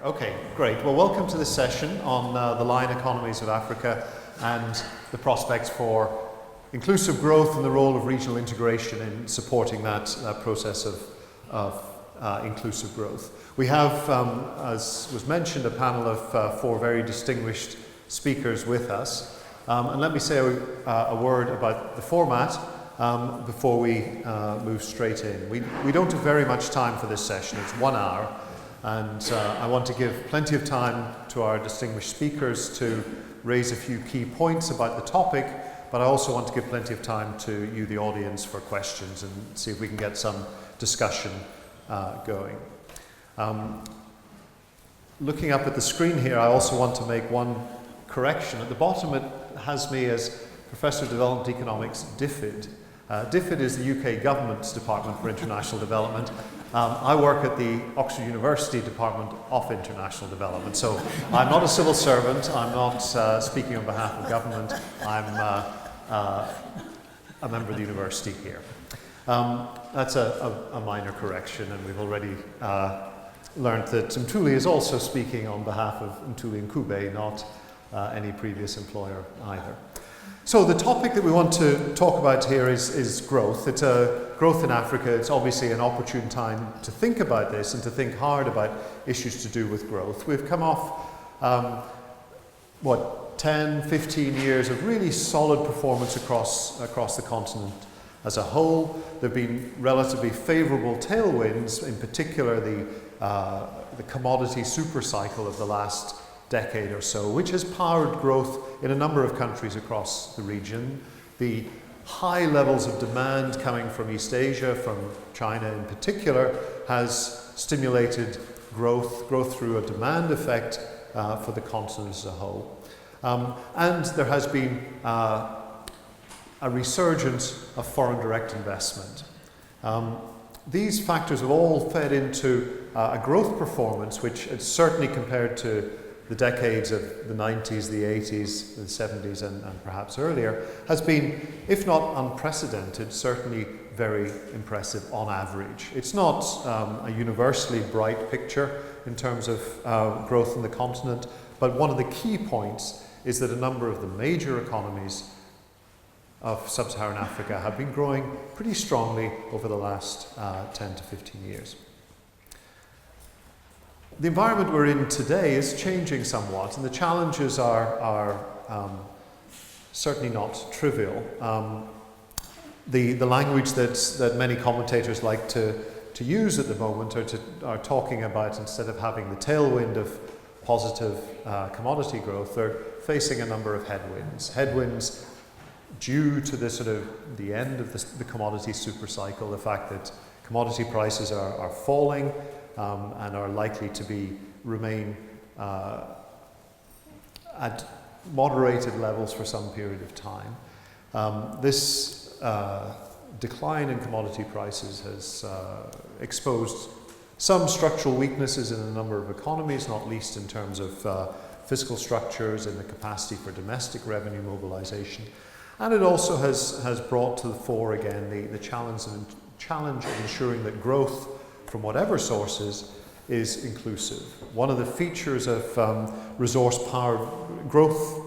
Okay, great. Well, welcome to this session on the line economies of Africa and the prospects for inclusive growth and the role of regional integration in supporting that process of inclusive growth. We have, as was mentioned, a panel of four very distinguished speakers with us. And let me say a word about the format before we move straight in. We don't have very much time for this session. It's 1 hour. And I want to give plenty of time to our distinguished speakers to raise a few key points about the topic, but I also want to give plenty of time to you, the audience, for questions and see if we can get some discussion going. Looking up at the screen here, I also want to make one correction. At the bottom it has me as Professor of Development Economics, DFID. DFID is the UK Government's Department for International Development. I work at the Oxford University Department of International Development, so I'm not a civil servant, I'm not speaking on behalf of government, I'm a member of the university here. That's a minor correction, and we've already learned that Mthuli is also speaking on behalf of Mthuli Ncube, not any previous employer either. So the topic that we want to talk about here is growth. It's growth in Africa. It's obviously an opportune time to think about this and to think hard about issues to do with growth. We've come off, 10, 15 years of really solid performance across the continent as a whole. There have been relatively favourable tailwinds, in particular the commodity super cycle of the last decade or so, which has powered growth in a number of countries across the region. The high levels of demand coming from East Asia, from China in particular, has stimulated growth through a demand effect for the continent as a whole. And there has been a resurgence of foreign direct investment. These factors have all fed into a growth performance which, certainly compared to the decades of the 90s, the 80s, the 70s and perhaps earlier, has been, if not unprecedented, certainly very impressive on average. It's not a universally bright picture in terms of growth in the continent, but one of the key points is that a number of the major economies of sub-Saharan Africa have been growing pretty strongly over the last 10 to 15 years. The environment we're in today is changing somewhat, and the challenges are certainly not trivial. The language that many commentators like to use at the moment are talking about, instead of having the tailwind of positive commodity growth, they're facing a number of headwinds. Headwinds due to the end of the commodity super cycle, the fact that commodity prices are falling, and are likely to remain at moderated levels for some period of time. This decline in commodity prices has exposed some structural weaknesses in a number of economies, not least in terms of fiscal structures and the capacity for domestic revenue mobilization. And it also has brought to the fore again the challenge of ensuring that growth from whatever sources is inclusive. One of the features of growth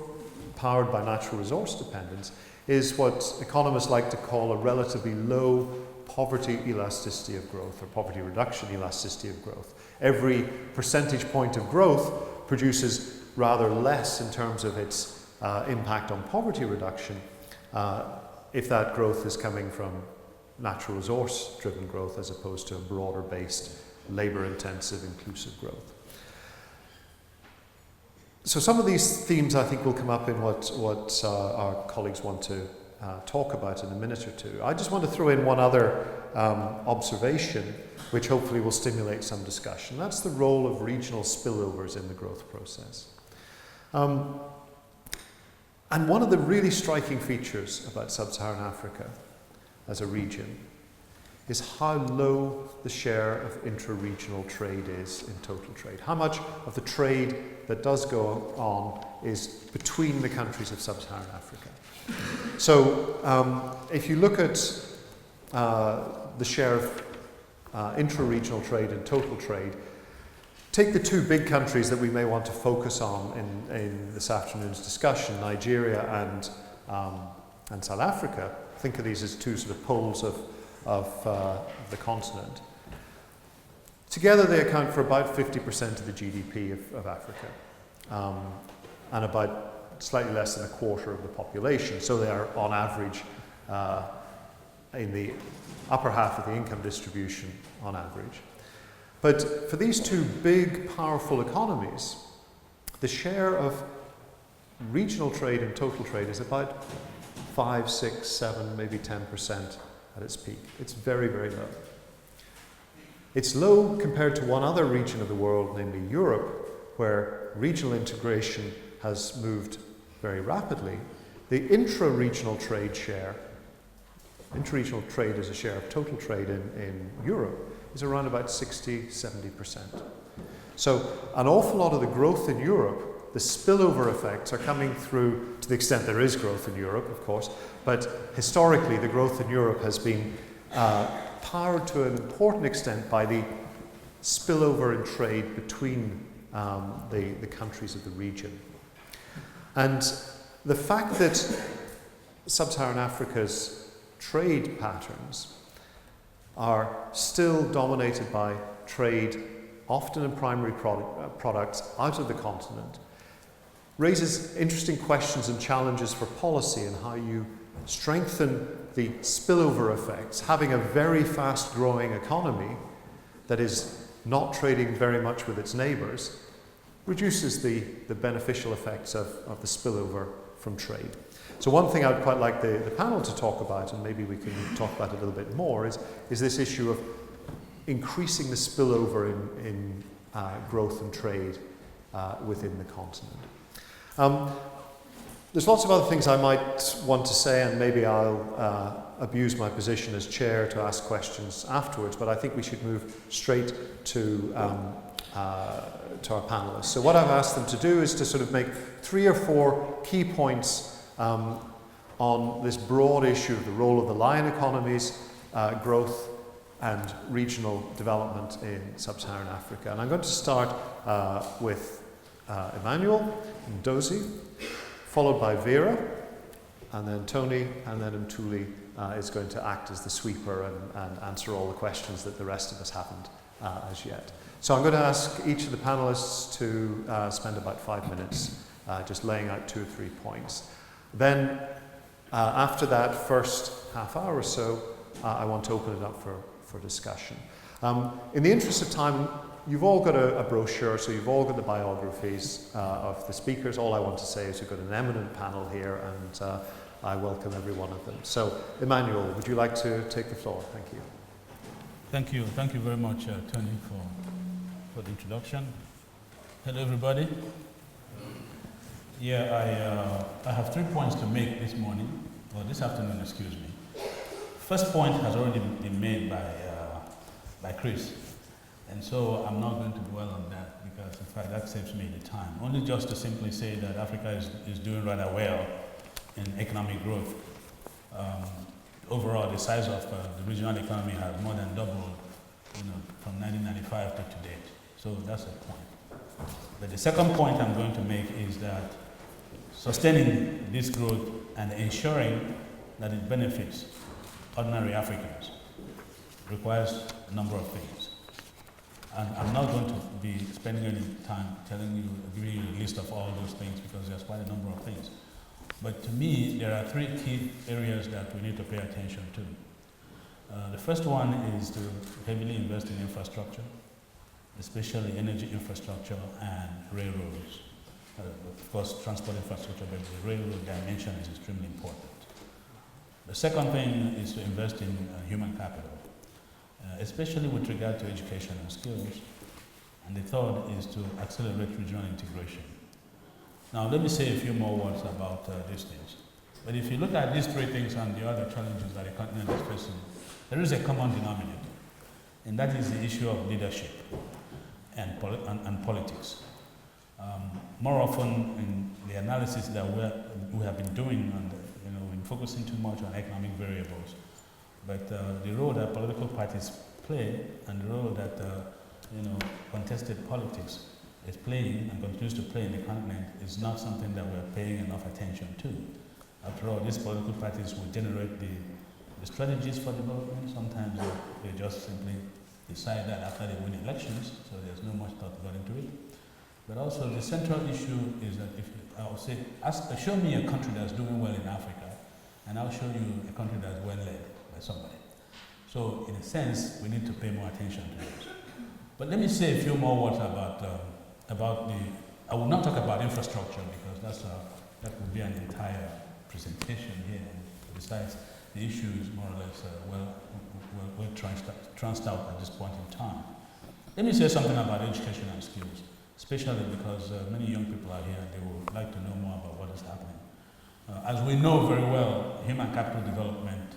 powered by natural resource dependence is what economists like to call a relatively low poverty elasticity of growth, or poverty reduction elasticity of growth. Every percentage point of growth produces rather less in terms of its impact on poverty reduction if that growth is coming from natural resource-driven growth as opposed to a broader-based, labour-intensive, inclusive growth. So some of these themes, I think, will come up in what our colleagues want to talk about in a minute or two. I just want to throw in one other observation, which hopefully will stimulate some discussion. That's the role of regional spillovers in the growth process. And one of the really striking features about sub-Saharan Africa as a region is how low the share of intra-regional trade is in total trade. How much of the trade that does go on is between the countries of sub-Saharan Africa. So if you look at the share of intra-regional trade and total trade, Take the two big countries that we may want to focus on in this afternoon's discussion, Nigeria and South Africa. Think of these as two sort of poles of the continent. Together they account for about 50% of the GDP of Africa, and about slightly less than a quarter of the population. So they are on average in the upper half of the income distribution on average. But for these two big, powerful economies, the share of regional trade and total trade is about 5, 6, 7, maybe 10% at its peak. It's very, very low. It's low compared to one other region of the world, namely Europe, where regional integration has moved very rapidly. The intra-regional trade share, intra-regional trade as a share of total trade in Europe, is around about 60, 70%. So an awful lot of the growth in Europe, the spillover effects are coming through, to the extent there is growth in Europe, of course, but historically the growth in Europe has been powered to an important extent by the spillover in trade between the countries of the region. And the fact that Sub-Saharan Africa's trade patterns are still dominated by trade, often in primary products, out of the continent, raises interesting questions and challenges for policy and how you strengthen the spillover effects. Having a very fast-growing economy that is not trading very much with its neighbours reduces the beneficial effects of the spillover from trade. So one thing I'd quite like the panel to talk about, and maybe we can talk about it a little bit more, is this issue of increasing the spillover in growth and trade within the continent. There's lots of other things I might want to say, and maybe I'll abuse my position as chair to ask questions afterwards, but I think we should move straight to our panelists. So what I've asked them to do is to sort of make 3 or 4 key points on this broad issue of the role of the lion economies, growth and regional development in Sub-Saharan Africa. And I'm going to start with Emmanuel Ndozi, followed by Vera, and then Tony, and then Mtuli is going to act as the sweeper and answer all the questions that the rest of us haven't as yet. So I'm going to ask each of the panelists to spend about 5 minutes just laying out 2 or 3 points. Then after that first half hour or so, I want to open it up for discussion. In the interest of time, you've all got a brochure, so you've all got the biographies of the speakers. All I want to say is you've got an eminent panel here, and I welcome every one of them. So, Emmanuel, would you like to take the floor? Thank you. Thank you. Thank you very much, Tony, for the introduction. Hello, everybody. Yeah, I have 3 points to make this morning, or this afternoon, excuse me. First point has already been made by Chris, and so I'm not going to dwell on that because, in fact, that saves me the time. Only just to simply say that Africa is doing rather well in economic growth. Overall, the size of the regional economy has more than doubled, from 1995 to date. So that's a point. But the second point I'm going to make is that sustaining this growth and ensuring that it benefits ordinary Africans requires a number of things. And I'm not going to be spending any time giving you a list of all those things because there's quite a number of things. But to me, there are 3 key areas that we need to pay attention to. The first one is to heavily invest in infrastructure, especially energy infrastructure and railroads. Of course, transport infrastructure, but the railroad dimension is extremely important. The second thing is to invest in human capital, especially with regard to education and skills. And the third is to accelerate regional integration. Now, let me say a few more words about these things. But if you look at these 3 things and the other challenges that the continent is facing, there is a common denominator, and that is the issue of leadership and politics. More often in the analysis that we have been doing, and we're focusing too much on economic variables, but the role that political parties play and the role that contested politics is playing and continues to play in the continent is not something that we're paying enough attention to. After all, these political parties will generate the strategies for development. Sometimes they just simply decide that after they win elections, so there's no much thought gone into it. But also the central issue is that I would say, show me a country that's doing well in Africa, and I'll show you a country that's well led by somebody. So in a sense, we need to pay more attention to this. But let me say a few more words about I will not talk about infrastructure because that would be an entire presentation here. Besides, the issue is more or less well tranced out at this point in time. Let me say something about education and skills, especially because many young people are here and they would like to know more about what is happening. As we know very well, human capital development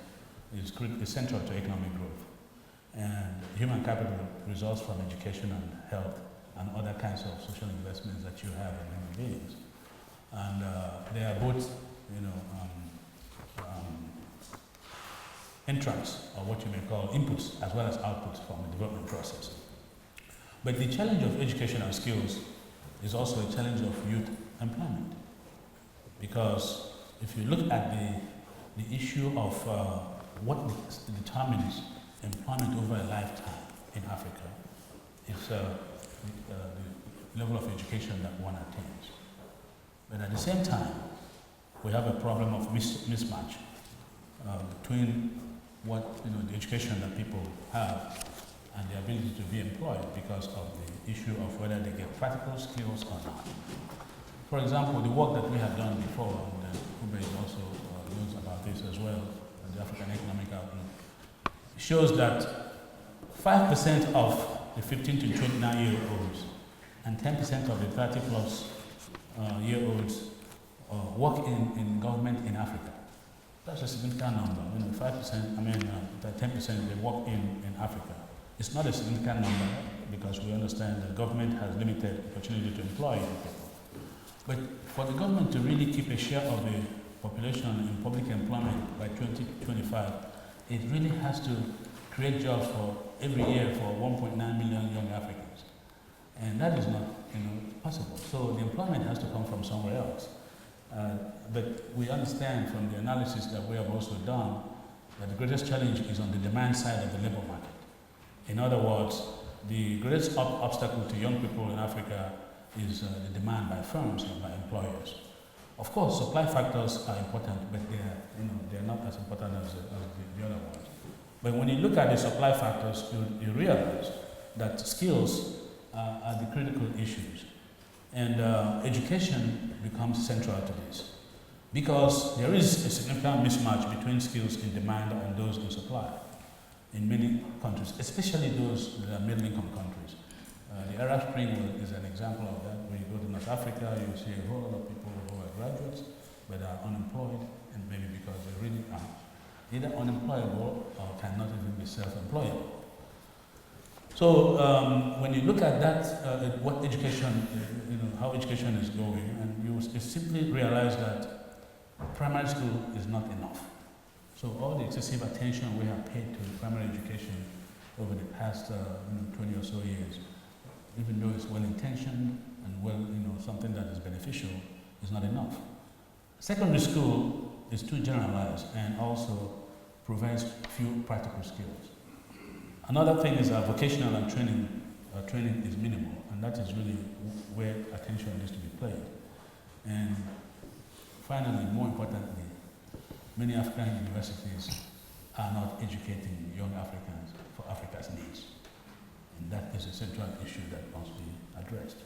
is central to economic growth. And human capital results from education and health and other kinds of social investments that you have in human beings. And they are both, entrants, or what you may call inputs, as well as outputs from the development process. But the challenge of education and skills is also a challenge of youth employment. Because if you look at the issue of what determines employment over a lifetime in Africa, it's the level of education that one attains. But at the same time, we have a problem of mismatch between what the education that people have and the ability to be employed because of the issue of whether they get practical skills or not. For example, the work that we have done before, and Ube also knows about this as well, the African Economic Outlook, shows that 5% of the 15 to 29-year-olds and 10% of the 30-plus year-olds work in government in Africa. That's a significant number. 5%, 10% they work in Africa. It's not a significant number because we understand that government has limited opportunity to employ people. But for the government to really keep a share of the population in public employment by 2025, it really has to create jobs for every year for 1.9 million young Africans. And that is not possible. So the employment has to come from somewhere else. But we understand from the analysis that we have also done that the greatest challenge is on the demand side of the labor market. In other words, the greatest obstacle to young people in Africa is the demand by firms and by employers. Of course, supply factors are important, but they're not as important as the other ones. But when you look at the supply factors, you realize that skills are the critical issues. And education becomes central to this because there is a significant mismatch between skills in demand and those in supply in many countries, especially those that are middle-income countries. The Arab Spring is an example of that. When you go to North Africa, you see a whole lot of people who are graduates but are unemployed, and maybe because they really are either unemployable or cannot even be self-employable. So when you look at that, what education, how education is going, and you simply realize that primary school is not enough. So all the excessive attention we have paid to primary education over the past 20 or so years, even though it's well-intentioned and something that is beneficial, is not enough. Secondary school is too generalized and also provides few practical skills. Another thing is vocational and training. Training is minimal, and that is really where attention needs to be played. And finally, more importantly, many African universities are not educating young Africans for Africa's needs. And that is a central issue that must be addressed.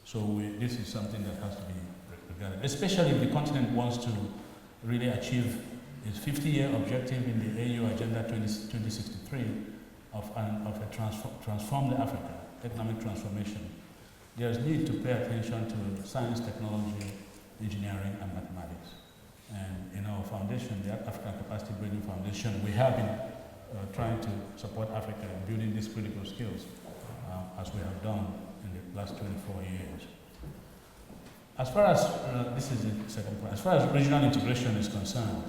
So this is something that has to be regarded, especially if the continent wants to really achieve its 50-year objective in the AU Agenda 2063 of a transformed Africa, economic transformation. There's need to pay attention to science, technology, engineering, and mathematics. And in our foundation, the African Capacity Building Foundation, we have been trying to support Africa in building these critical skills, as we have done in the last 24 years. As far as, this is the second point, as far as regional integration is concerned,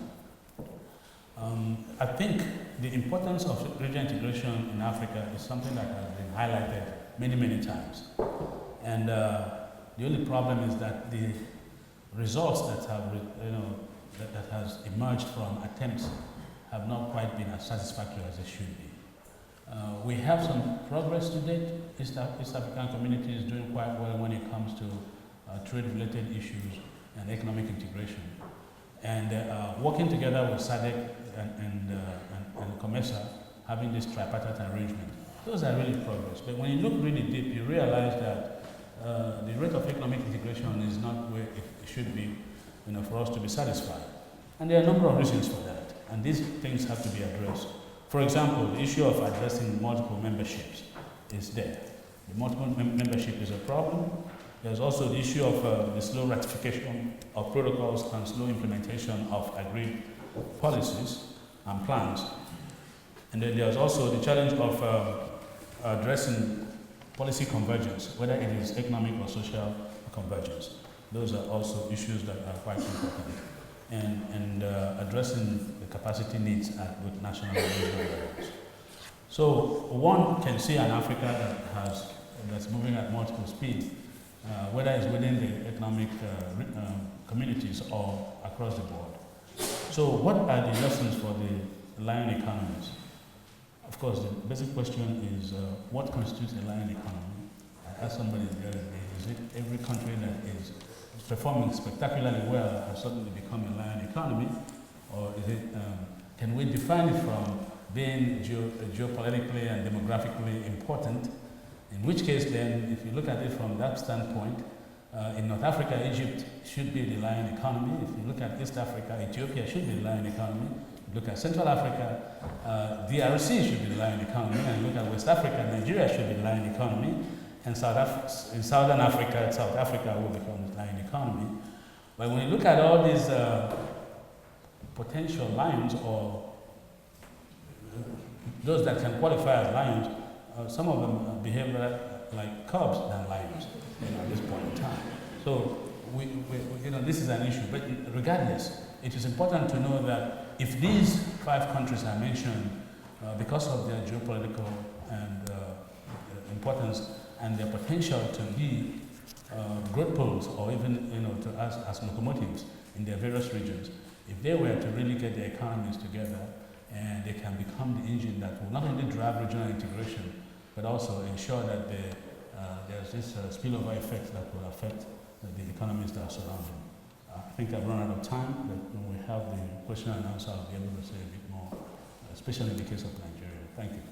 I think the importance of regional integration in Africa is something that has been highlighted many, many times. And the only problem is that the results that have, that has emerged from attempts have not quite been as satisfactory as they should be. We have some progress to date. East African community is doing quite well when it comes to trade-related issues and economic integration. And working together with SADC and COMESA, having this tripartite arrangement, those are really progress. But when you look really deep, you realize that the rate of economic integration is not where it should be, for us to be satisfied. And there are a number of reasons for that, and these things have to be addressed. For example, the issue of addressing multiple memberships is there. The multiple membership is a problem. There's also the issue of the slow ratification of protocols and slow implementation of agreed policies and plans. And then there's also the challenge of addressing policy convergence, whether it is economic or social convergence. Those are also issues that are quite important. And addressing the capacity needs with national and regional levels. So one can see an Africa that's moving at multiple speed, whether it's within the economic communities or across the board. So what are the lessons for the lion economies? Of course, the basic question is what constitutes a lion economy? I asked somebody the other day, is it every country that is performing spectacularly well has suddenly become a lion economy? Or is it, can we define it from being geopolitically and demographically important? In which case then, if you look at it from that standpoint, in North Africa, Egypt should be the lion economy. If you look at East Africa, Ethiopia should be the lion economy. If you look at Central Africa, DRC should be the lion economy. And look at West Africa, Nigeria should be the lion economy. And in Southern Africa, South Africa will become the lion economy. But when you look at all these potential lions, or those that can qualify as lions, some of them behave like cubs than lions at this point in time. So this is an issue. But regardless, it is important to know that if these 5 countries are mentioned because of their geopolitical and importance and their potential to be growth poles, or even to us as locomotives in their various regions, if they were to really get their economies together, and they can become the engine that will not only drive regional integration, but also ensure that there's this spillover effect that will affect the economies that are surrounding. I think I've run out of time, but when we have the question and answer, I'll be able to say a bit more, especially in the case of Nigeria. Thank you.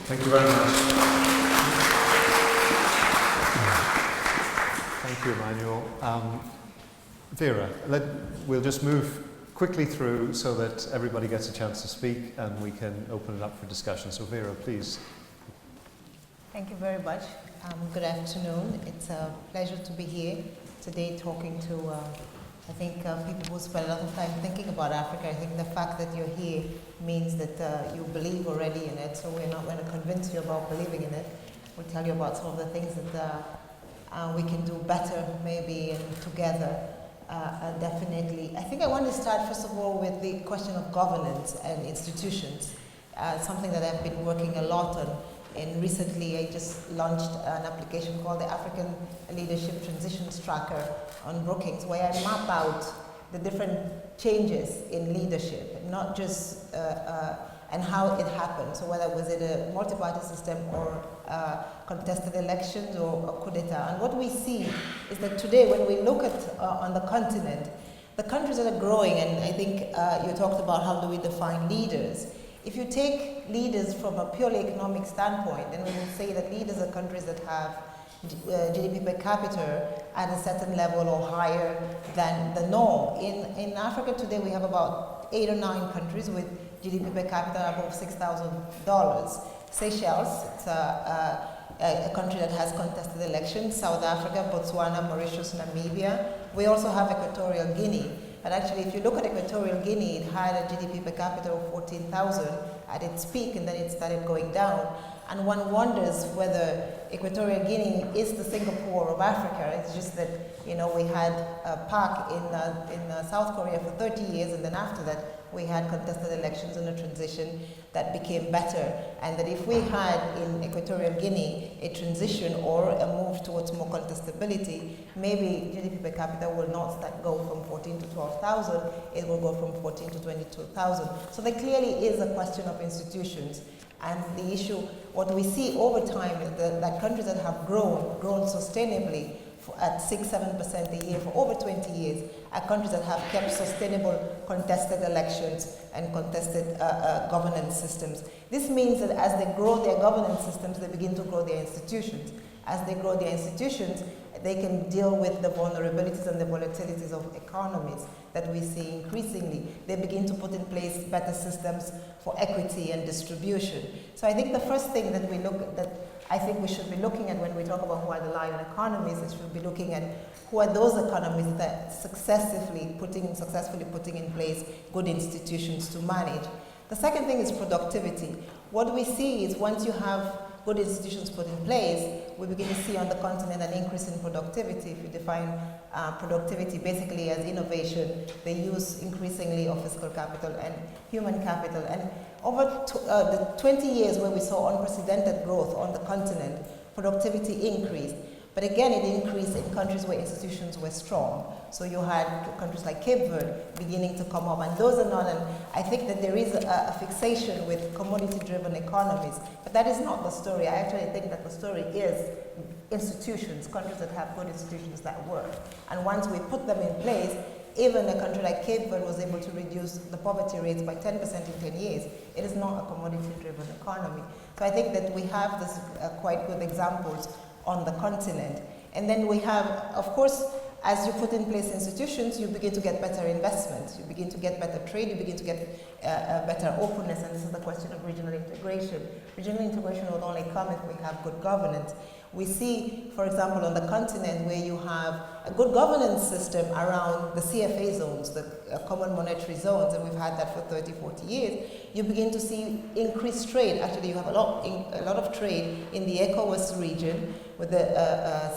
Thank you very much. Thank you, Emmanuel. Vera, we'll just move quickly through so that everybody gets a chance to speak and we can open it up for discussion. So Vera, please. Thank you very much. Good afternoon. It's a pleasure to be here today talking to, I think, people who spend a lot of time thinking about Africa. I think the fact that you're here means that you believe already in it, so we're not going to convince you about believing in it. We'll tell you about some of the things that we can do better, maybe, and together. Definitely. I think I want to start, first of all, with the question of governance and institutions, something that I've been working a lot on. And recently, I just launched an application called the African Leadership Transitions Tracker on Brookings, where I map out the different changes in leadership, not just and how it happened. So whether was it a multi-party system or contested elections or a coup d'etat. And what we see is that today, when we look at on the continent, the countries that are growing, and I think you talked about how do we define leaders. If you take leaders from a purely economic standpoint, then we will say that leaders are countries that have GDP per capita at a certain level or higher than the norm. In Africa today, we have about 8 or 9 countries with GDP per capita above $6,000. Seychelles, it's a country that has contested elections. South Africa, Botswana, Mauritius, Namibia. We also have Equatorial Guinea. But actually, if you look at Equatorial Guinea, it had a GDP per capita of 14,000 at its peak, and then it started going down. And one wonders whether Equatorial Guinea is the Singapore of Africa. It's just that, you know, we had PAC in South Korea for 30 years, and then after that, we had contested elections and a transition that became better. And that if we had in Equatorial Guinea a transition or a move towards more contestability, maybe GDP per capita will not go from 14 to 12,000, it will go from 14 to 22,000. So there clearly is a question of institutions. And the issue, what we see over time is that countries that have grown sustainably at 6-7% a year for over 20 years are countries that have kept sustainable contested elections and contested governance systems. This means that as they grow their governance systems, they begin to grow their institutions. As they grow their institutions, they can deal with the vulnerabilities and the volatilities of economies that we see increasingly. They begin to put in place better systems for equity and distribution. So I think the first thing that I think we should be looking at when we talk about who are the lion economies is we should be looking at who are those economies that successfully putting in place good institutions to manage. The second thing is productivity. What we see is once you have good institutions put in place, we begin to see on the continent an increase in productivity. If you define productivity basically as innovation, the use increasingly of physical capital and human capital. And over the 20 years where we saw unprecedented growth on the continent, productivity increased. But again, it increased in countries where institutions were strong. So you had countries like Cape Verde beginning to come up, and those are not, and I think that there is a fixation with commodity-driven economies, but that is not the story. I actually think that the story is institutions, countries that have good institutions that work. And once we put them in place, even a country like Cape Verde was able to reduce the poverty rates by 10% in 10 years. It is not a commodity-driven economy. So I think that we have this quite good examples on the continent. And then we have, of course, as you put in place institutions, you begin to get better investment, you begin to get better trade, you begin to get better openness, and this is the question of regional integration. Regional integration will only come if we have good governance. We see, for example, on the continent where you have a good governance system around the CFA zones, the common monetary zones, and we've had that for 30, 40 years, you begin to see increased trade. Actually, you have a lot of trade in the ECOWAS region with the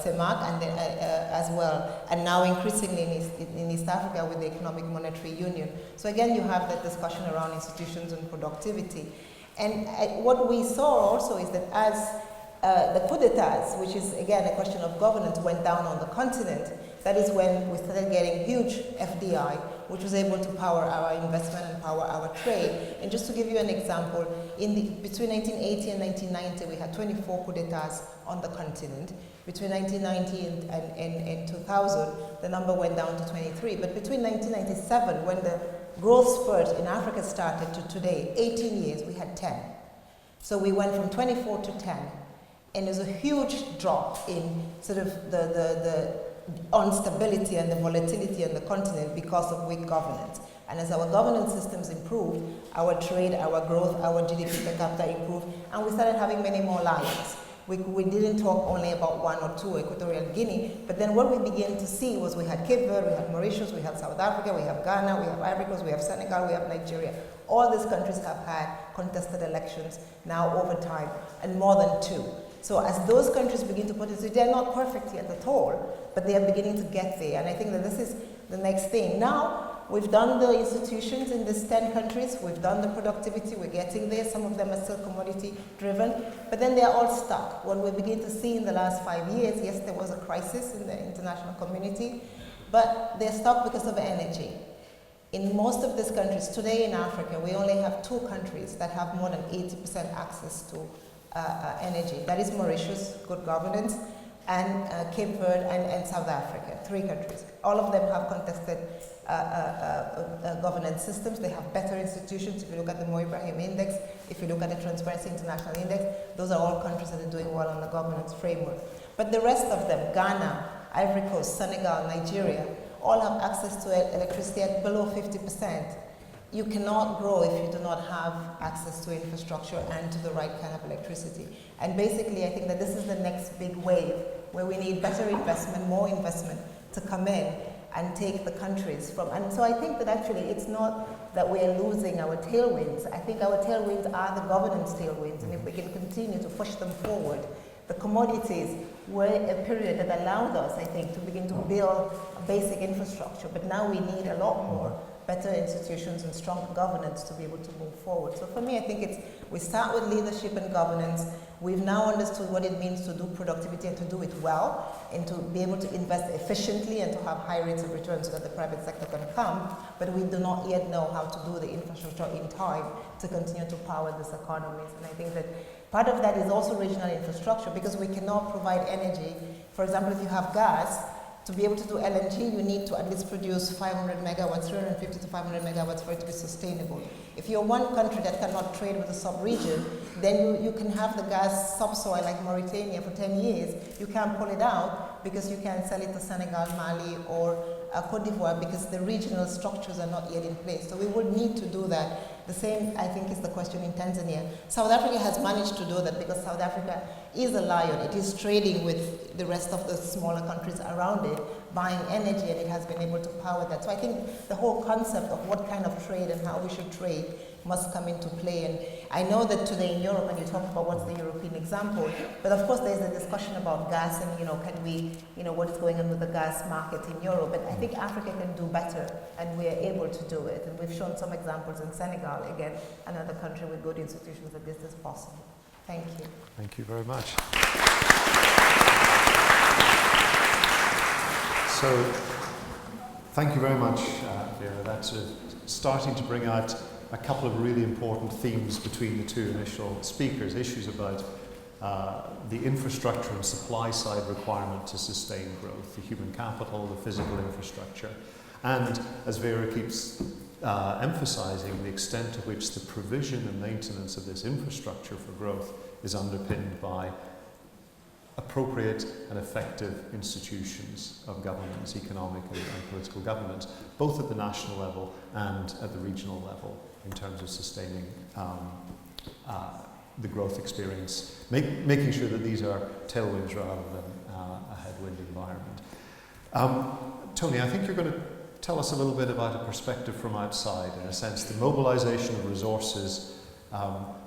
CEMAC and as well, and now increasingly in East Africa with the Economic Monetary Union. So again, you have that discussion around institutions and productivity. And what we saw also is that as the coup d'etats, which is again a question of governance, went down on the continent, that is when we started getting huge FDI, which was able to power our investment and power our trade. And just to give you an example, between 1980 and 1990, we had 24 coup d'etats on the continent. Between 1990 and 2000, the number went down to 23. But between 1997, when the growth spurt in Africa started, to today, 18 years, we had 10. So we went from 24 to 10. And there's a huge drop in sort of the instability and the volatility on the continent because of weak governance. And as our governance systems improved, our trade, our growth, our GDP per capita improved, and we started having many more lions. We didn't talk only about one or two, Equatorial Guinea, but then what we began to see was we had Cape Verde, we had Mauritius, we had South Africa, we have Ghana, we have Ivory Coast, we have Senegal, we have Nigeria. All these countries have had contested elections now over time, and more than two. So as those countries begin to put it, they're not perfect yet at all, but they are beginning to get there. And I think that this is the next thing. Now, we've done the institutions in these 10 countries, we've done the productivity, we're getting there. Some of them are still commodity driven, but then they're all stuck. What we begin to see in the last 5 years, yes, there was a crisis in the international community, but they're stuck because of energy. In most of these countries, today in Africa, we only have 2 countries that have more than 80% access to energy. That is Mauritius, good governance, and Cape Verde and South Africa, 3 countries. All of them have contested governance systems. They have better institutions. If you look at the Mo Ibrahim Index, if you look at the Transparency International Index, those are all countries that are doing well on the governance framework. But the rest of them, Ghana, Ivory Coast, Senegal, Nigeria, all have access to electricity at below 50%. You cannot grow if you do not have access to infrastructure and to the right kind of electricity. And basically, I think that this is the next big wave where we need better investment, more investment to come in. and take the countries from. And so I think that actually it's not that we are losing our tailwinds. I think our tailwinds are the governance tailwinds, and if we can continue to push them forward, the commodities were a period that allowed us, I think, to begin to build a basic infrastructure, but now we need a lot more better institutions and strong governance to be able to move forward. So for me, I think we start with leadership and governance. We've now understood what it means to do productivity and to do it well, and to be able to invest efficiently and to have high rates of return so that the private sector can come, but we do not yet know how to do the infrastructure in time to continue to power these economies. And I think that part of that is also regional infrastructure, because we cannot provide energy. For example, if you have gas, to be able to do LNG, you need to at least produce 500 megawatts, 350 to 500 megawatts for it to be sustainable. If you're one country that cannot trade with a sub-region, then you can have the gas subsoil like Mauritania for 10 years. You can't pull it out because you can't sell it to Senegal, Mali, or Cote d'Ivoire, because the regional structures are not yet in place. So we would need to do that. The same, I think, is the question in Tanzania. South Africa has managed to do that because South Africa is a lion. It is trading with the rest of the smaller countries around it, buying energy, and it has been able to power that. So I think the whole concept of what kind of trade and how we should trade must come into play. And I know that today in Europe, when you talk about what's the European example, but of course there's a discussion about gas and, can we, what is going on with the gas market in Europe. But I think Africa can do better, and we are able to do it. And we've shown some examples in Senegal, again, another country with good institutions, that this is possible. Thank you. Thank you very much. So, thank you very much, Vera. That's starting to bring out a couple of really important themes between the two initial speakers, issues about the infrastructure and supply side requirement to sustain growth, the human capital, the physical infrastructure, and, as Vera keeps emphasizing, the extent to which the provision and maintenance of this infrastructure for growth is underpinned by appropriate and effective institutions of governance, economic and political governance, both at the national level and at the regional level, in terms of sustaining the growth experience, making sure that these are tailwinds rather than a headwind environment. Tony, I think you're going to tell us a little bit about a perspective from outside, in a sense, the mobilization of resources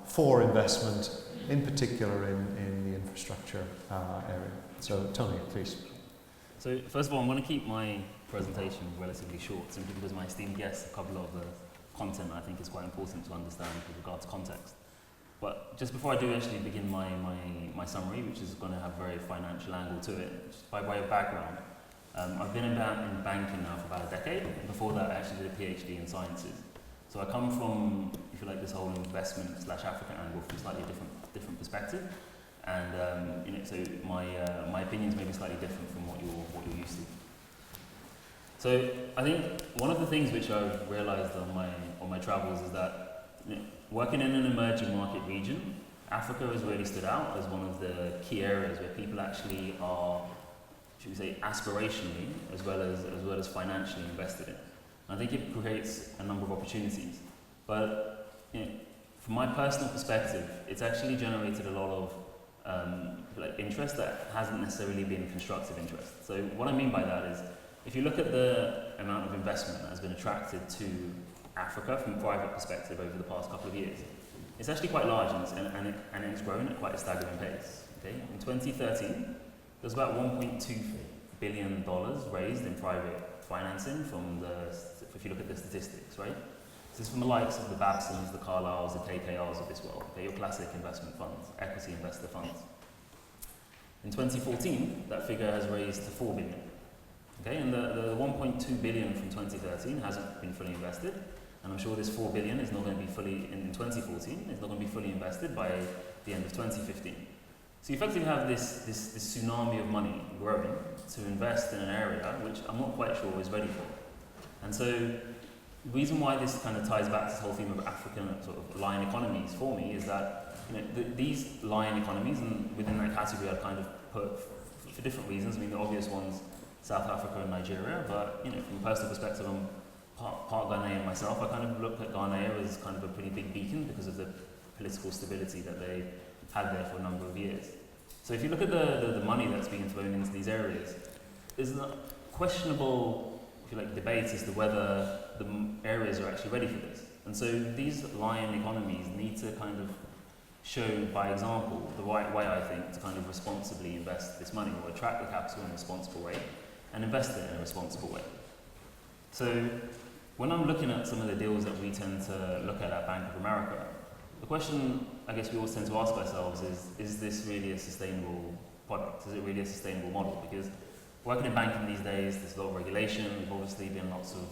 for investment, in particular in the infrastructure area. So, Tony, please. So, first of all, I'm going to keep my presentation relatively short, simply because my esteemed guests have covered a lot of the content I think is quite important to understand with regard to context. But just before I do actually begin my summary, which is going to have a very financial angle to it, just by way of background, I've been in banking now for about a decade. Before that, I actually did a PhD in sciences. So I come from, if you like, this whole investment / Africa angle from a slightly different perspective, and so my opinions may be slightly different from what you're used to. So I think one of the things which I've realised on my travels is that working in an emerging market region, Africa has really stood out as one of the key areas where people actually are, should we say, aspirationally as well as financially invested in. I think it creates a number of opportunities, but from my personal perspective, it's actually generated a lot of interest that hasn't necessarily been constructive interest. So what I mean by that is, if you look at the amount of investment that has been attracted to Africa from a private perspective over the past couple of years, it's actually quite large, and it's grown at quite a staggering pace. Okay? In 2013, there's about $1.2 billion raised in private financing if you look at the statistics, right? This is from the likes of the Babsons, the Carlyles, the KKRs of this world. They're your classic investment funds, equity investor funds. In 2014, that figure has raised to $4 billion. Okay, and the 1.2 billion from 2013 hasn't been fully invested, and I'm sure this 4 billion is not going to be fully, in 2014, it's not going to be fully invested by the end of 2015. So you effectively have this tsunami of money growing to invest in an area which I'm not quite sure is ready for. And so the reason why this kind of ties back to this whole theme of African sort of lion economies for me is that these lion economies, and within that category I'd kind of put, for different reasons, I mean the obvious ones, South Africa and Nigeria, but from a personal perspective, I'm part Ghanaian myself. I kind of look at Ghana as kind of a pretty big beacon because of the political stability that they had there for a number of years. So if you look at the money that's being thrown into these areas, there's a questionable if you like, debate as to whether the areas are actually ready for this. And so these lion economies need to kind of show by example the right way, I think, to kind of responsibly invest this money, or attract the capital in a responsible way and invest it in a responsible way. So when I'm looking at some of the deals that we tend to look at Bank of America, the question I guess we always tend to ask ourselves is this really a sustainable product? Is it really a sustainable model? Because working in banking these days, there's a lot of regulation. There's obviously been lots of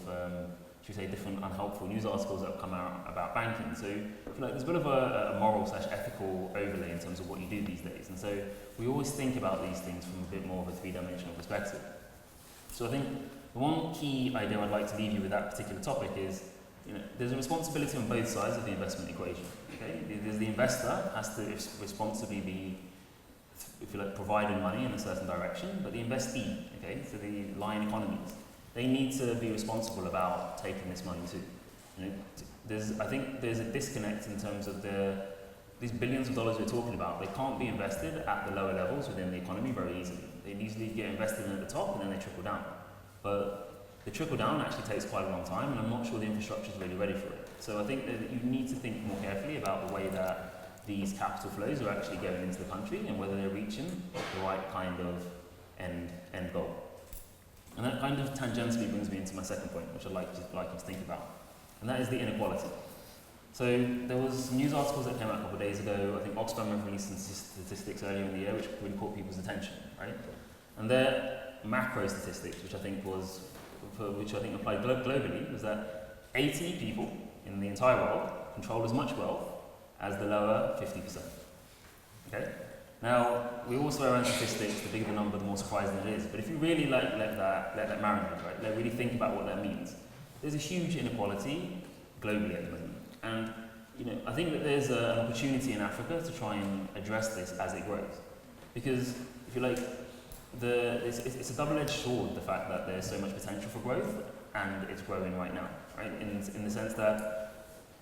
should we say, different unhelpful news articles that have come out about banking. So I feel like there's a bit of a moral/ethical overlay in terms of what you do these days. And so we always think about these things from a bit more of a three-dimensional perspective. So I think the one key idea I'd like to leave you with that particular topic is, there's a responsibility on both sides of the investment equation. Okay? There's the investor has to responsibly be, if you like, providing money in a certain direction, but the investee, okay, so the lion economies, they need to be responsible about taking this money too. I think there's a disconnect in terms of these billions of dollars we're talking about. They can't be invested at the lower levels within the economy very easily. They easily get invested in at the top and then they trickle down. But the trickle down actually takes quite a long time, and I'm not sure the infrastructure is really ready for it. So I think that you need to think more carefully about the way that these capital flows are actually going into the country and whether they're reaching the right kind of end goal. And that kind of tangentially brings me into my second point, which I'd like you to think about, and that is the inequality. So there was some news articles that came out a couple of days ago. I think Oxfam released some statistics earlier in the year which really caught people's attention, right? And their macro statistics, which I think applied globally, was that 80 people in the entire world control as much wealth as the lower 50%. Okay? Now, we all swear around statistics, the bigger the number, the more surprising it is. But if you really let that marinate, right? Like really think about what that means. There's a huge inequality globally at the moment. And I think that there's an opportunity in Africa to try and address this as it grows. Because if you like, it's a double-edged sword, the fact that there's so much potential for growth and it's growing right now, right? In the sense that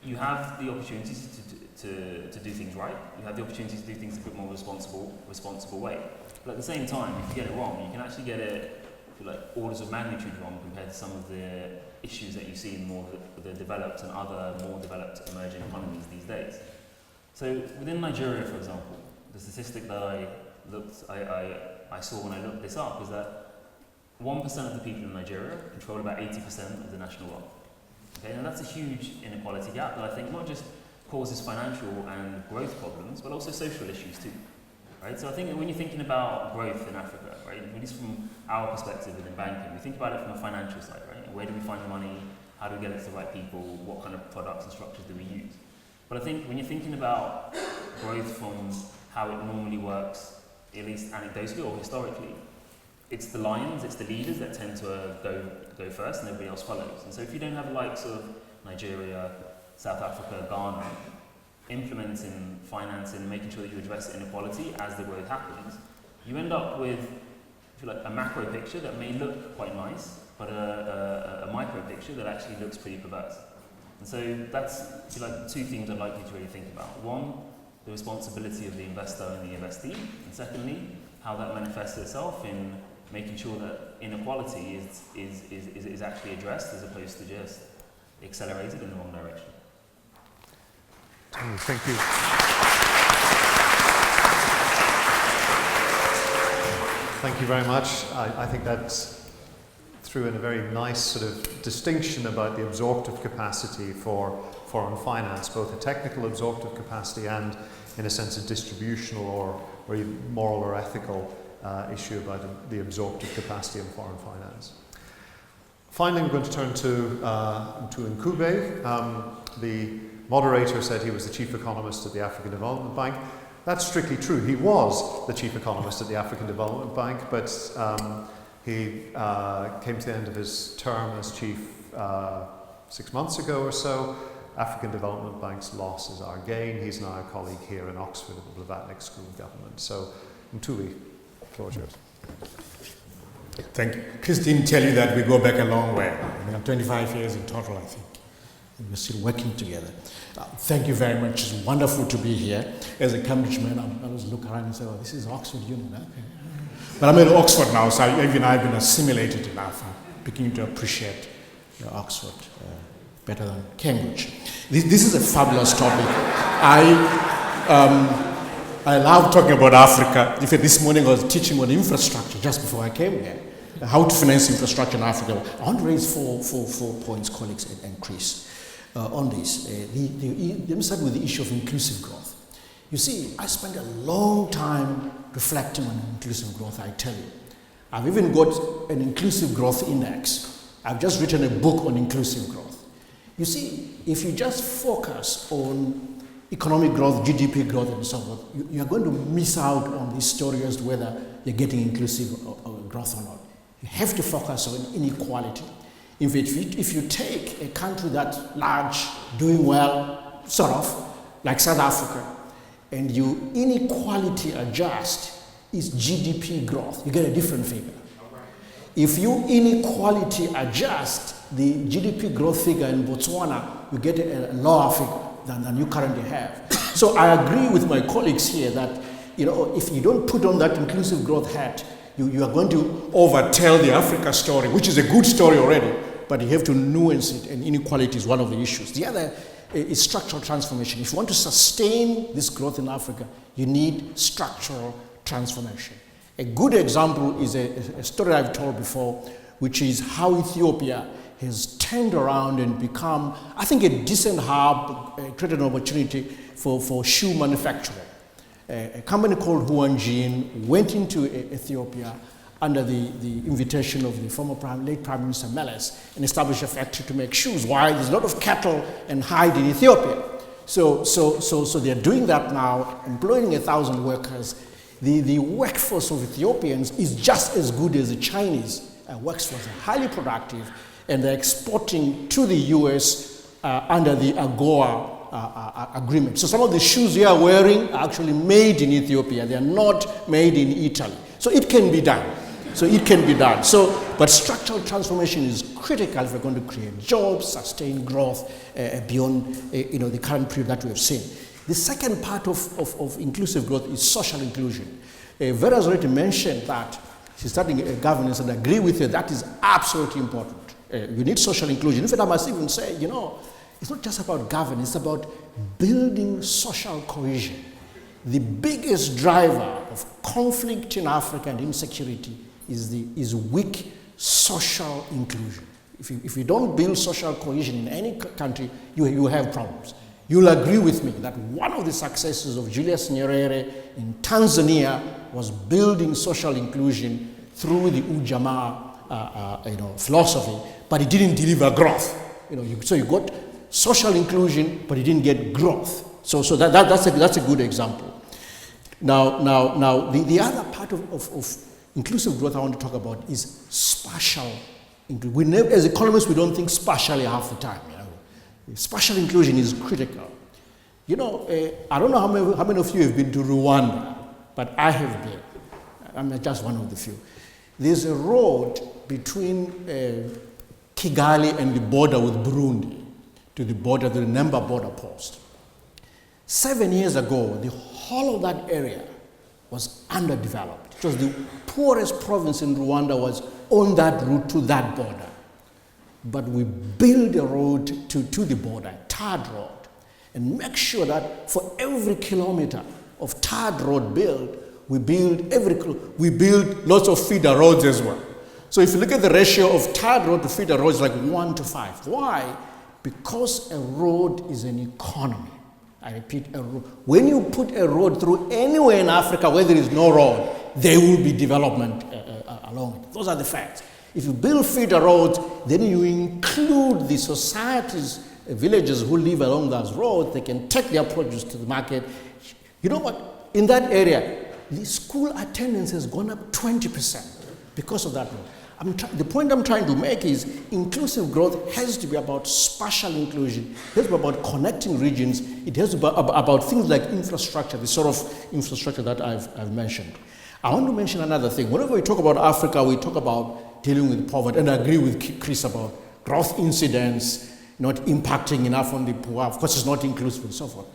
you have the opportunities to do things right. You have the opportunity to do things in a bit more responsible way. But at the same time, if you get it wrong, you can actually get it, if you like, orders of magnitude wrong compared to some of the issues that you see in more of the developed and other more developed emerging economies these days. So within Nigeria, for example, the statistic that I saw when I looked this up is that 1% of the people in Nigeria control about 80% of the national wealth. Okay, and that's a huge inequality gap that I think not just causes financial and growth problems, but also social issues too. Right? So I think that when you're thinking about growth in Africa, right, at least from our perspective within banking, we think about it from a financial side, right? Where do we find the money? How do we get it to the right people? What kind of products and structures do we use? But I think when you're thinking about growth from how it normally works, at least anecdotally or historically, it's the lions, it's the leaders that tend to go first and everybody else follows. And so if you don't have the likes of Nigeria, South Africa, Ghana, implementing financing, making sure that you address inequality as the growth happens, you end up with, if you like, a macro picture that may look quite nice, but a micro picture that actually looks pretty perverse. And so that's, if you like, two things I'd like you to really think about. One, the responsibility of the investor and the investee, and secondly, how that manifests itself in making sure that inequality is actually addressed as opposed to just accelerated in the wrong direction. Thank you. Thank you very much. I think that's threw in a very nice sort of distinction about the absorptive capacity for foreign finance, both a technical absorptive capacity and, in a sense, a distributional or even moral or ethical issue about the absorptive capacity of foreign finance. Finally, we're going to turn to Ncube. The moderator said he was the chief economist at the African Development Bank. That's strictly true. He was the chief economist at the African Development Bank, but he came to the end of his term as chief 6 months ago or so. African Development Bank's loss is our gain. He's now a colleague here in Oxford at the Blavatnik School of Government. So, Ntuli, the floor is yours. Thank you. Chris didn't tell you that we go back a long way. I mean, 25 years in total, I think. And we're still working together. Thank you very much. It's wonderful to be here. As a Cambridge man, I always look around and say, oh, this is Oxford, you know that. But I'm in Oxford now, so even I've been assimilated enough. beginning to appreciate Oxford better than Cambridge. This is a fabulous topic. I love talking about Africa. In fact, this morning I was teaching on infrastructure just before I came here, how to finance infrastructure in Africa. I want to raise four points, colleagues, and Chris, on this. Let me start with the issue of inclusive growth. You see, I spent a long time reflecting on inclusive growth, I tell you. I've even got an inclusive growth index. I've just written a book on inclusive growth. You see, if you just focus on economic growth, GDP growth, and so forth, you're going to miss out on the story as to whether you're getting inclusive growth or not. You have to focus on inequality. In fact, if you take a country that's large, doing well, sort of, like South Africa, and you inequality adjust its GDP growth, you get a different figure. If you inequality adjust the GDP growth figure in Botswana, you get a lower figure than you currently have. So I agree with my colleagues here that if you don't put on that inclusive growth hat, you are going to overtell the Africa story, which is a good story already, but you have to nuance it, and inequality is one of the issues. The other is structural transformation. If you want to sustain this growth in Africa, you need structural transformation. A good example is a story I've told before, which is how Ethiopia has turned around and become, I think, a decent hub, created an opportunity for shoe manufacturing. A company called Huanjin went into Ethiopia under the invitation of the former late Prime Minister Meles and established a factory to make shoes. Why? There's a lot of cattle and hide in Ethiopia. So they're doing that now, employing 1,000 workers. The workforce of Ethiopians is just as good as the Chinese workforce, highly productive, and they're exporting to the US under the AGOA agreement. So some of the shoes you are wearing are actually made in Ethiopia. They are not made in Italy. So it can be done. But structural transformation is critical if we're going to create jobs, sustain growth beyond the current period that we have seen. The second part of inclusive growth is social inclusion. Vera has already mentioned that she's studying governance, and I agree with her, that is absolutely important. You need social inclusion. In fact, I must even say, it's not just about governance, it's about building social cohesion. The biggest driver of conflict in Africa and insecurity is weak social inclusion. If you don't build social cohesion in any country, you have problems. You'll agree with me that one of the successes of Julius Nyerere in Tanzania was building social inclusion through the Ujamaa philosophy, but it didn't deliver growth. So you got social inclusion, but you didn't get growth. So that's a good example. Now the other part of inclusive growth I want to talk about is spatial inclusion. As economists, we don't think spatially half the time. Spatial inclusion is critical. I don't know how many of you have been to Rwanda, but I have been. I'm just one of the few. There's a road between Kigali and the border with Burundi, to the Nemba border post. 7 years ago, the whole of that area was underdeveloped. It was the poorest province in Rwanda was on that route to that border. But we build a road to the border, tarred road, and make sure that for every kilometer of tarred road built, we build lots of feeder roads as well. So if you look at the ratio of tarred road to feeder roads, like 1:5. Why? Because a road is an economy. I repeat, a road. When you put a road through anywhere in Africa where there is no road, there will be development along it. Those are the facts. If you build feeder roads, then you include the societies, villagers who live along those roads. They can take their produce to the market. You know what? In that area, the school attendance has gone up 20% because of that road. The point I'm trying to make is inclusive growth has to be about spatial inclusion. It has to be about connecting regions. It has to be about things like infrastructure, the sort of infrastructure that I've mentioned. I want to mention another thing. Whenever we talk about Africa, we talk about dealing with poverty, and I agree with Chris about growth incidents not impacting enough on the poor. Of course, it's not inclusive and so forth.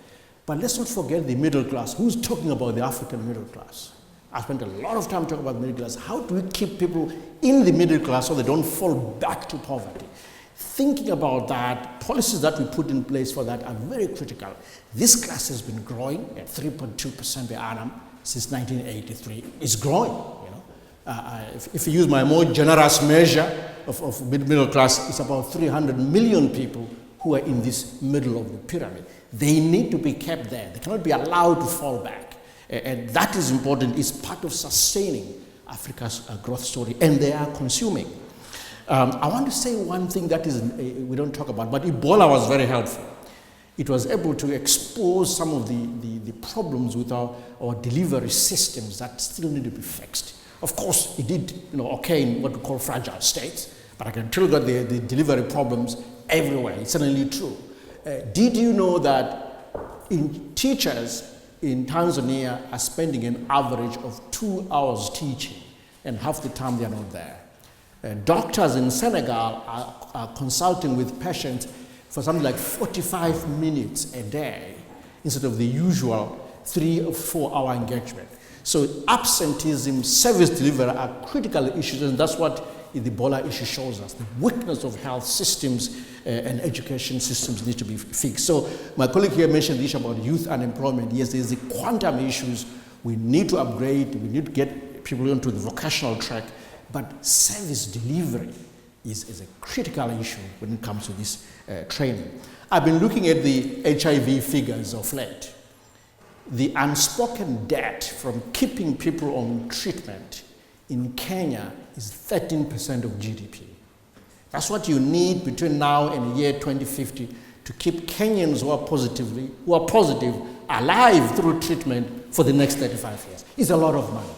But let's not forget the middle class. Who's talking about the African middle class? I spent a lot of time talking about the middle class. How do we keep people in the middle class so they don't fall back to poverty? Thinking about that, policies that we put in place for that are very critical. This class has been growing at 3.2% per annum since 1983. It's growing, you know. If you use my more generous measure of middle class, it's about 300 million people who are in this middle of the pyramid. They need to be kept there. They cannot be allowed to fall back. And that is important. It's part of sustaining Africa's growth story, and they are consuming. I want to say one thing that is we don't talk about, but Ebola was very helpful. It was able to expose some of the problems with our delivery systems that still need to be fixed. Of course, it did okay in what we call fragile states, but I can tell you that the delivery problems everywhere. It's certainly true. Did you know that teachers in Tanzania are spending an average of 2 hours teaching, and half the time they are not there? Doctors in Senegal are consulting with patients for something like 45 minutes a day instead of the usual 3 or 4 hour engagement. So absenteeism, service delivery are critical issues, and that's what the Ebola issue shows us. The weakness of health systems and education systems need to be fixed. So my colleague here mentioned the issue about youth unemployment. Yes, there's the quantum issues. We need to upgrade, we need to get people into the vocational track, but service delivery is a critical issue when it comes to this training. I've been looking at the HIV figures of late. The unspoken debt from keeping people on treatment in Kenya is 13% of GDP. That's what you need between now and the year 2050 to keep Kenyans who are positive alive through treatment for the next 35 years. It's a lot of money.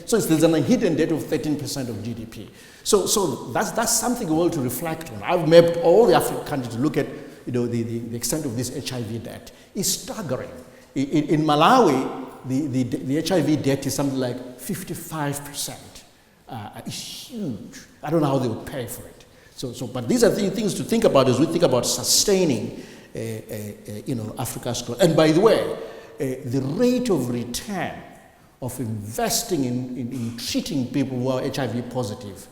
So there's a hidden debt of 13% of GDP. So that's something we want to reflect on. I've mapped all the African countries to look at the extent of this HIV debt. It's staggering. In Malawi, the HIV debt is something like 55%. It's huge. I don't know how they would pay for it. But these are the things to think about as we think about sustaining Africa's growth. And by the way, the rate of return of investing in treating people who are HIV positive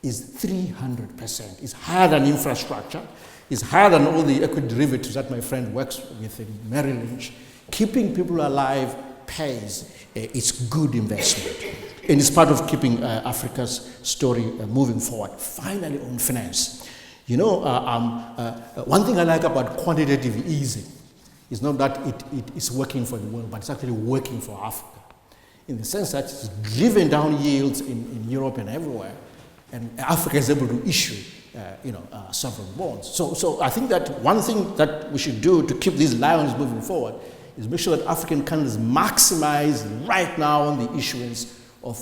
is 300%. It's higher than infrastructure. It's higher than all the equity derivatives that my friend works with in Merrill Lynch. Keeping people alive pays. It's good investment. And it's part of keeping Africa's story moving forward. Finally, on finance. One thing I like about quantitative easing is not that it is working for the world, but it's actually working for Africa, in the sense that it's driven down yields in Europe and everywhere, and Africa is able to issue sovereign bonds. So I think that one thing that we should do to keep these lions moving forward is make sure that African countries maximize right now on the issuance of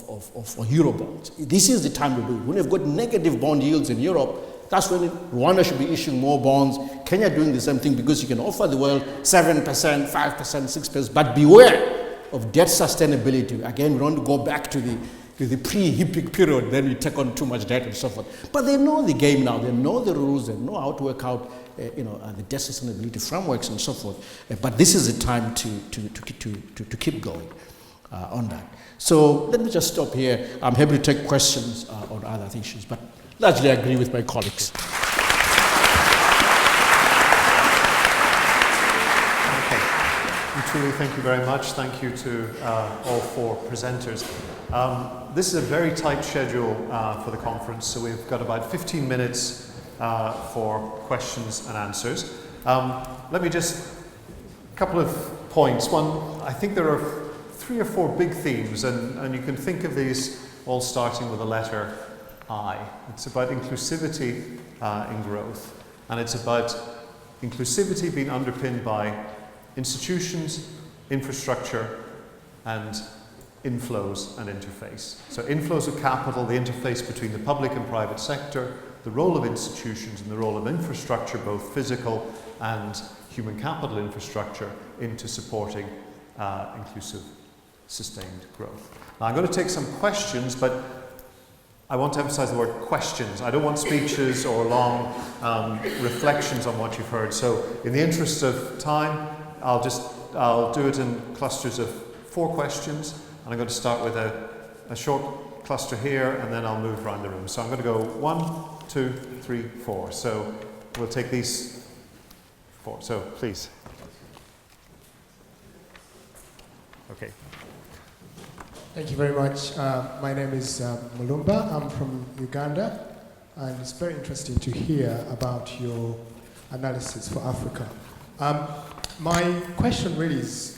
Eurobonds. This is the time to do it. When you've got negative bond yields in Europe, that's when Rwanda should be issuing more bonds. Kenya doing the same thing, because you can offer the world 7%, 5%, 6%, but beware of debt sustainability. Again, we don't want to go back to the pre-HIPC period, then we take on too much debt and so forth. But they know the game now. They know the rules. They know how to work out the debt sustainability frameworks and so forth. But this is the time to keep going on that. So let me just stop here. I'm happy to take questions on other issues, but largely I agree with my colleagues. Truly, thank you very much. Thank you to all 4 presenters. This is a very tight schedule for the conference, so we've got about 15 minutes for questions and answers. Let me just, a couple of points. One, I think there are 3 or 4 big themes, and you can think of these all starting with the letter I. It's about inclusivity in growth, and it's about inclusivity being underpinned by institutions, infrastructure, and inflows and interface. So inflows of capital, the interface between the public and private sector, the role of institutions and the role of infrastructure, both physical and human capital infrastructure, into supporting inclusive, sustained growth. Now I'm going to take some questions, but I want to emphasize the word questions. I don't want speeches or long reflections on what you've heard. So in the interest of time, I'll do it in clusters of 4 questions, And I'm going to start with a short cluster here, and then I'll move around the room. So I'm going to go 1, 2, 3, 4. So we'll take these 4. So please. Okay. Thank you very much. My name is Mulumba. I'm from Uganda, and it's very interesting to hear about your analysis for Africa. My question really is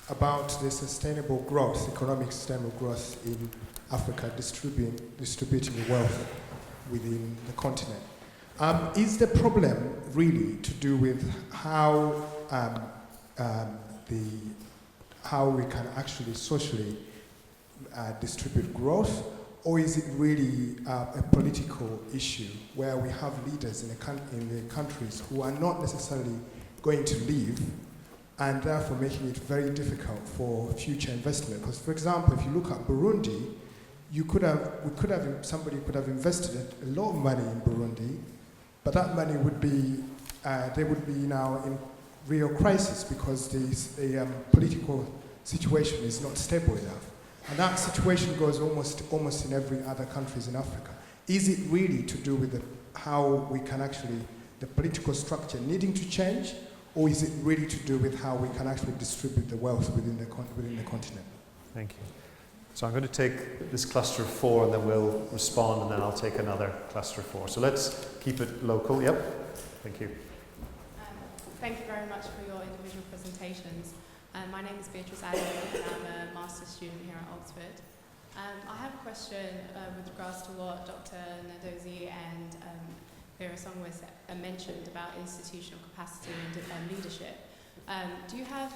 about the sustainable growth, economic sustainable growth in Africa, distributing wealth within the continent. Is the problem really to do with how we can actually socially distribute growth, or is it really a political issue where we have leaders in the countries who are not necessarily going to leave, and therefore making it very difficult for future investment? Because, for example, if you look at Burundi, somebody could have invested a lot of money in Burundi, but that money would be they would be now in real crisis because the political situation is not stable enough. And that situation goes almost in every other countries in Africa. Is it really to do with how we can actually, the political structure needing to change, or is it really to do with how we can actually distribute the wealth within the continent? Thank you. So I'm going to take this cluster of 4, and then we'll respond, and then I'll take another cluster of 4. So let's keep it local. Yep. Thank you. Thank you very much for your individual presentations. My name is Beatrice Addy, and I'm a master's student here at Oxford. I have a question with regards to what Dr. Nadozie and Vera Songwes mentioned about institutional capacity and leadership. Do you have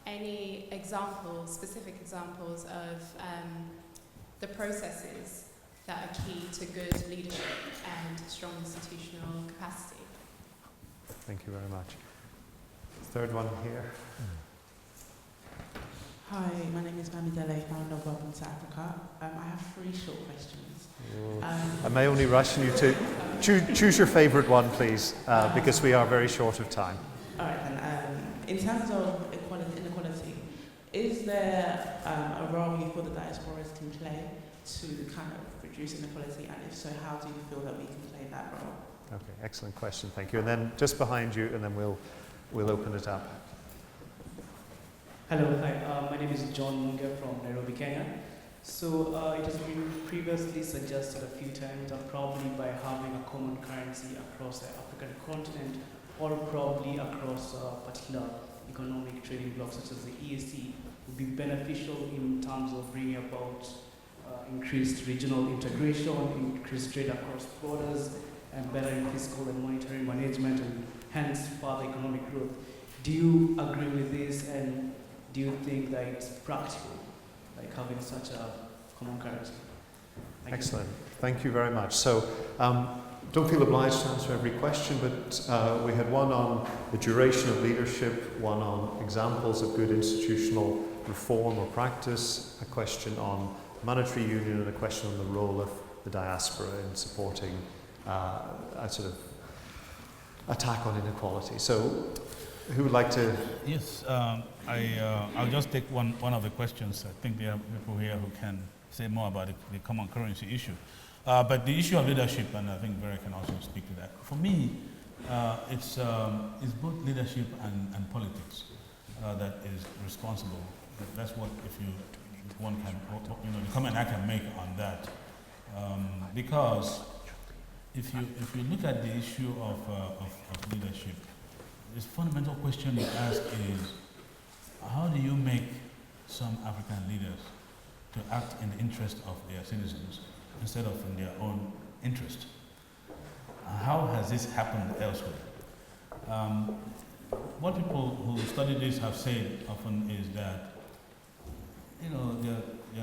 any examples, specific examples of the processes that are key to good leadership and strong institutional capacity? Thank you very much. Third one here. Hi, my name is Bamidele, founder of Welcome to Africa. I have 3 short questions. I may only ration you to choose your favourite one, please, because we are very short of time. All right, then. In terms of inequality, is there a role you feel the diasporas can play to kind of reduce inequality, and if so, how do you feel that we can play that role? Okay, excellent question, thank you. And then just behind you, and then we'll open it up. Hello, hi. My name is John Munga from Nairobi, Kenya. So it has been previously suggested a few times that probably by having a common currency across the African continent, or probably across particular economic trading blocks such as the EAC, would be beneficial in terms of bringing about increased regional integration, increased trade across borders, and better in fiscal and monetary management, and hence further economic growth. Do you agree with this, and do you think that it's practical, like having such a common currency? Excellent. Thank you very much. So, don't feel obliged to answer every question, but we had one on the duration of leadership, one on examples of good institutional reform or practice, a question on monetary union, and a question on the role of the diaspora in supporting a sort of attack on inequality. So, who would like to? Yes, I'll just take one of the questions. I think there are people here who can say more about the common currency issue. But the issue of leadership, and I think Vera can also speak to that. For me, it's both leadership and politics that is responsible. That's what, if one can, the comment I can make on that. Because if you look at the issue of leadership, this fundamental question you ask is, how do you make some African leaders to act in the interest of their citizens instead of in their own interest? How has this happened elsewhere? What people who study this have said often is that, there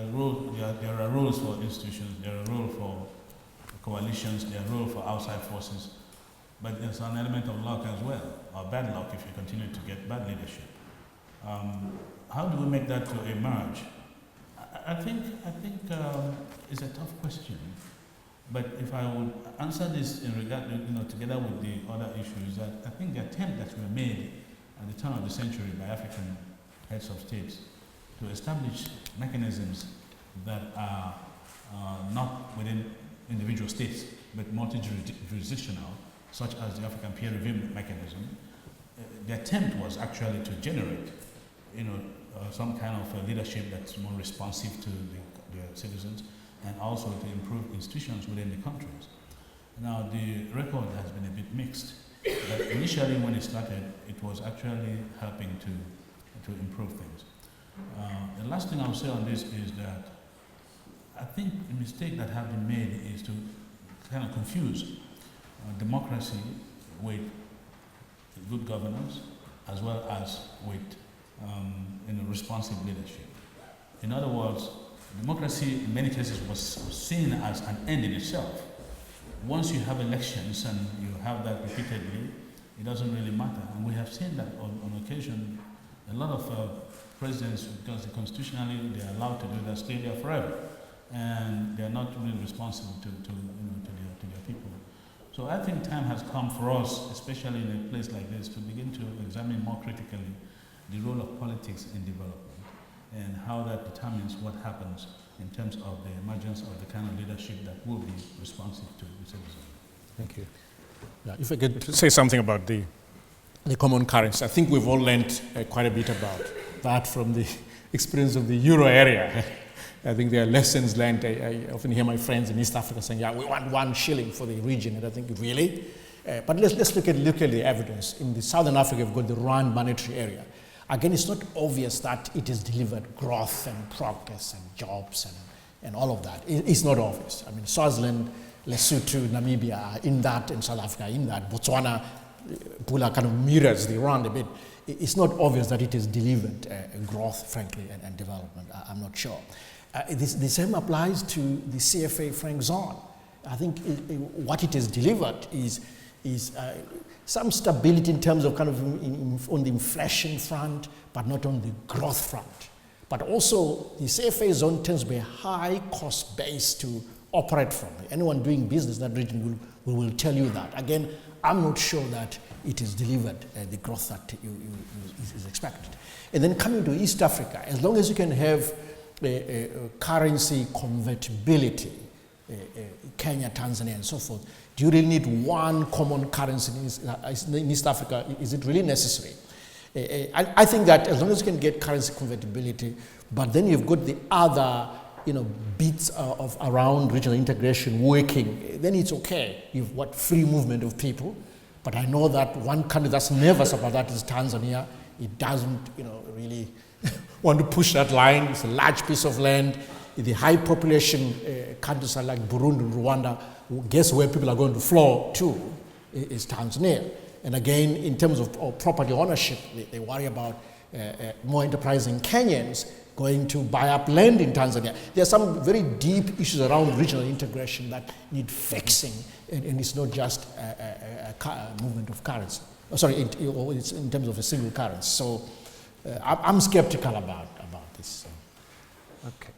are rules for institutions, there are rules for coalitions, there are rules for outside forces, but there's an element of luck as well, or bad luck if you continue to get bad leadership. How do we make that to emerge? I think it's a tough question, but if I would answer this in regard, together with the other issues, that I think the attempt that were made at the turn of the century by African heads of states to establish mechanisms that are not within individual states, but multi-jurisdictional, such as the African peer review mechanism. The attempt was actually to generate, some kind of leadership that's more responsive to the citizens, and also to improve institutions within the countries. Now, the record has been a bit mixed. But initially, when it started, it was actually helping to improve things. The last thing I'll say on this is that I think the mistake that has been made is to kind of confuse democracy with good governance, as well as with responsive leadership. In other words, democracy in many cases was seen as an end in itself. Once you have elections and you have that repeatedly, it doesn't really matter. And we have seen that on occasion. A lot of presidents, because constitutionally they are allowed to do that, stay there forever, and they are not really responsible to their people. So I think time has come for us, especially in a place like this, to begin to examine more critically the role of politics in development and how that determines what happens in terms of the emergence of the kind of leadership that will be responsive to the citizen. Thank you. Yeah, if I could say something about the common currency, I think we've all learned quite a bit about that from the experience of the Euro area. I think there are lessons learned. I often hear my friends in East Africa saying, yeah, we want 1 shilling for the region, and I think, really? But let's look at the evidence. In the Southern Africa, we've got the Rand monetary area. Again, it's not obvious that it has delivered growth and progress and jobs and all of that. It's not obvious. I mean, Swaziland, Lesotho, Namibia are in that, and South Africa in that. Botswana, Pula kind of mirrors the Rand a bit. It's not obvious that it has delivered growth, frankly, and development. I'm not sure. The same applies to the CFA franc zone. I think what it has delivered is some stability in terms of kind of on the inflation front, but not on the growth front. But also, the CFA zone tends to be a high cost base to operate from. Anyone doing business in that region will tell you that. Again, I'm not sure that it has delivered the growth that is expected. And then coming to East Africa, as long as you can have currency convertibility, Kenya, Tanzania, and so forth, do you really need one common currency in East Africa? Is it really necessary? I think that as long as you can get currency convertibility, but then you've got the other bits of around regional integration working, then it's okay. You've got free movement of people. But I know that one country that's nervous about that is Tanzania. It doesn't, really want to push that line. It's a large piece of land. The high population countries like Burundi and Rwanda, guess where people are going to flow to is Tanzania. And again, in terms of property ownership, they worry about more enterprising Kenyans going to buy up land in Tanzania. There are some very deep issues around regional integration that need fixing, and it's not just a movement of currency. It's in terms of a single currency. So I'm skeptical about this. Okay.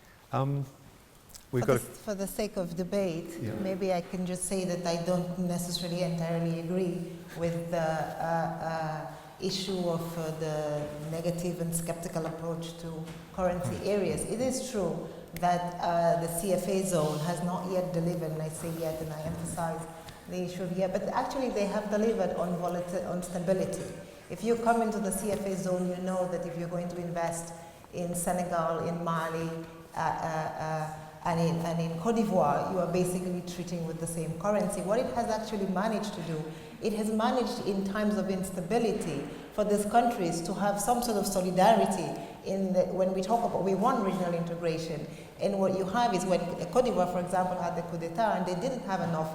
For the sake of debate, maybe I can just say that I don't necessarily entirely agree with the issue of the negative and skeptical approach to currency areas. It is true that the CFA zone has not yet delivered, and I say yet, and I emphasize the issue of yet, but actually they have delivered on stability. If you come into the CFA zone, you know that if you're going to invest in Senegal, in Mali, and in Cote d'Ivoire, you are basically treating with the same currency. What it has actually managed to do, it has managed in times of instability for these countries to have some sort of solidarity when we talk about, we want regional integration. And what you have is when Cote d'Ivoire, for example, had the coup d'etat and they didn't have enough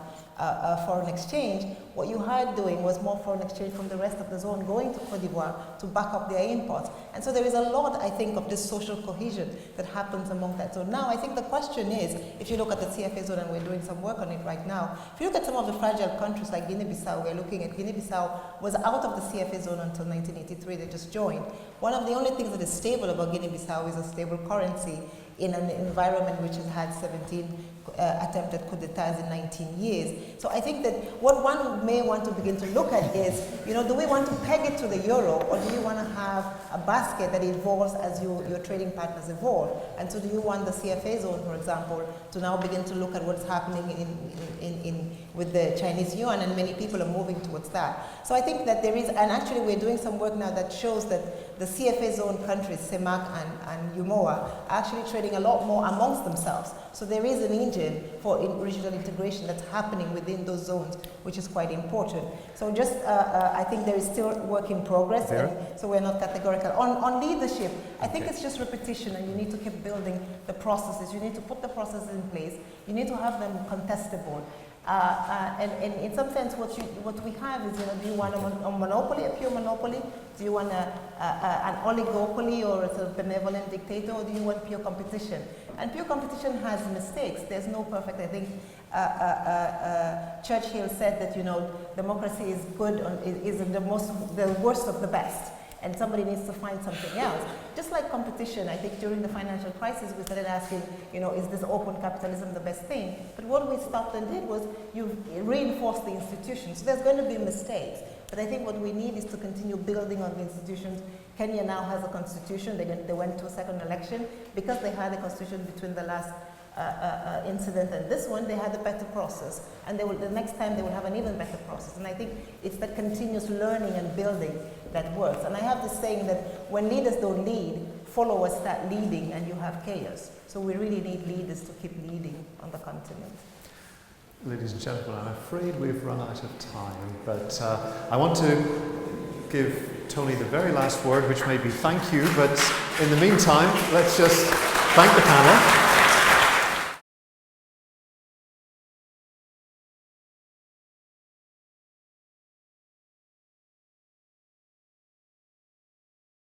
foreign exchange, what you had doing was more foreign exchange from the rest of the zone going to Cote d'Ivoire to back up their imports. And so there is a lot, I think, of this social cohesion that happens among that zone. Now, I think the question is, if you look at the CFA zone, and we're doing some work on it right now, if you look at some of the fragile countries like Guinea-Bissau, we're looking at Guinea-Bissau was out of the CFA zone until 1983, they just joined. One of the only things that is stable about Guinea-Bissau is a stable currency in an environment which has had 17 attempted coup d'etats in 19 years. So I think that what one may want to begin to look at is, do we want to peg it to the euro, or do you want to have a basket that evolves as your trading partners evolve? And so do you want the CFA zone, for example, to now begin to look at what's happening with the Chinese yuan, and many people are moving towards that. So I think that there is, and actually we're doing some work now that shows that the CFA zone countries, CEMAC and UMOA, are actually trading a lot more amongst themselves. So there is an engine for regional integration that's happening within those zones, which is quite important. So just, I think there is still work in progress, and so we're not categorical. On leadership, I think it's just repetition, and you need to keep building the processes. You need to put the processes in place. You need to have them contestable. And in some sense, what we have is, do you want a monopoly, a pure monopoly? Do you want an oligopoly or a sort of benevolent dictator, or do you want pure competition? And pure competition has mistakes. There's no perfect. I think Churchill said that democracy is good, is the worst of the best. And somebody needs to find something else. Just like competition, I think during the financial crisis, we started asking, is this open capitalism the best thing? But what we stopped and did was you reinforced the institutions. So there's going to be mistakes. But I think what we need is to continue building on the institutions. Kenya now has a constitution. They went to a second election. Because they had a constitution between the last incident and this one, they had a better process. And the next time they will have an even better process. And I think it's that continuous learning and building that works. And I have this saying that when leaders don't lead, followers start leading, and you have chaos. So we really need leaders to keep leading on the continent. Ladies and gentlemen, I'm afraid we've run out of time, but I want to give Tony the very last word, which may be thank you, but in the meantime, let's just thank the panel.